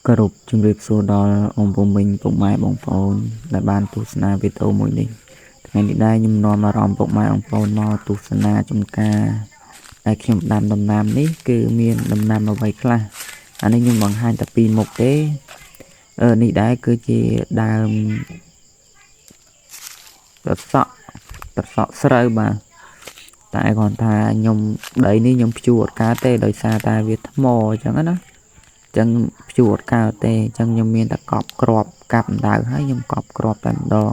គោរពជំរាបសួរដល់ôngពុំវិញពុកម៉ែបងប្អូនដែលបានទស្សនាវីដេអូមួយនេះថ្ងៃនេះដែរខ្ញុំនាំអារម្មណ៍ពុកម៉ែបងប្អូនមកទស្សនាចំការដែលខ្ញុំដាំដំណាំនេះគឺមានដំណាំអ្វីខ្លះអានេះខ្ញុំបង្ហាញតែពីមុខទេនេះដែរគឺជាដើមត្រសក់ស្រូវបាទតែគាត់ថាខ្ញុំដីនេះខ្ញុំភ្ជួរអត់កើតទេដោយសារតែវាថ្មអញ្ចឹងណាចឹងភ្ជួរអត់កើតទេអញ្ចឹងខ្ញុំមានតែកប់ក្របកាប់អណ្ដើកហើយខ្ញុំកប់ក្របតែម្ដង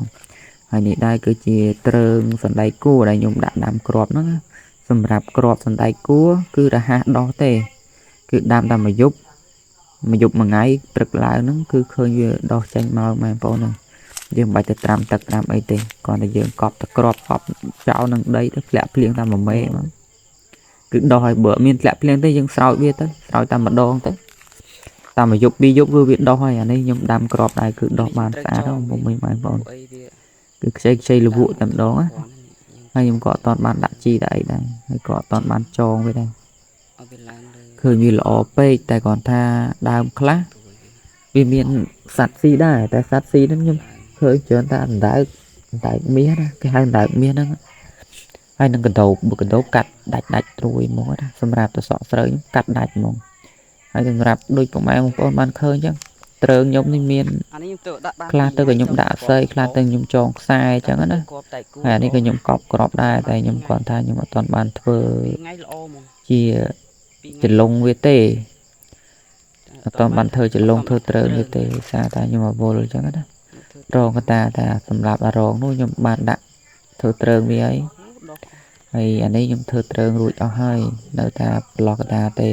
ហើយនេះដែរគឺជាត្រើងសណ្ដែកគួរដែលខ្ញុំដាក់ដាំក្របហ្នឹងសម្រាប់ក្របសណ្ដែកគួរគឺរហ័សដោះទេគឺដាំតែមួយយប់មួយថ្ងៃព្រឹកឡើងហ្នឹងគឺឃើញវាដោះចេញមកម៉ែបងប្អូនហ្នឹងយើងមិនបាច់ទៅត្រាំទឹកត្រាំអីទេគ្រាន់តែយើងកប់តែក្របកប់ចោលនឹងដីទៅធ្លាក់ភ្លៀងតាមមួយមេមកគឺដោះឲ្យបើមានធ្លាក់ភ្លៀងទេយើងស្រោចវាទៅស្រោចតែម្ដងទៅតាមមួយយប់ពីរយប់គឺវាដោះហើយអានេះខ្ញុំដាំក្របដែរគឺដោះបានស្អាតហ្នឹងបងប្អូនគឺខ្ចីលវក់តែម្ដងណាហើយខ្ញុំក៏អត់តបានដាក់ជីដាក់អីដែរហើយក៏អត់តបានចងវាដែរឃើញវាល្អពេកតែគាត់ថាដើមខ្លះវាមានសត្វស៊ីដែរតែសត្វស៊ីហ្នឹងខ្ញុំឃើញច្រើនតែអណ្ដើកមាសណាគេហៅអណ្ដើកមាសហ្នឹងហើយនឹងកដោបកាត់ដាច់ត្រួយហ្មងណាសម្រាប់ត្រសក់ស្រូវខ្ញុំកាត់ដាច់ហ្មងហើយសម្រាប់ដូចពុកម៉ែបងប្អូនបានឃើញអញ្ចឹងត្រើងខ្ញុំនេះមានខ្លះទៅក៏ខ្ញុំដាក់ស្អីខ្លះទៅខ្ញុំចងខ្សែអញ្ចឹងណាហើយនេះក៏ខ្ញុំកប់ក្របដែរតែខ្ញុំគាត់ថាខ្ញុំអត់ទាន់បានធ្វើជាចលងវាទេអត់ទាន់បានធ្វើចលងធ្វើត្រើងវាទេសារតែខ្ញុំអវល់អញ្ចឹងណារងកតាតែសម្រាប់អារងនោះខ្ញុំបានដាក់ធ្វើត្រើងវាហើយអានេះខ្ញុំធ្វើត្រើងរួចអស់ហើយនៅតែប្លោះកតាទេ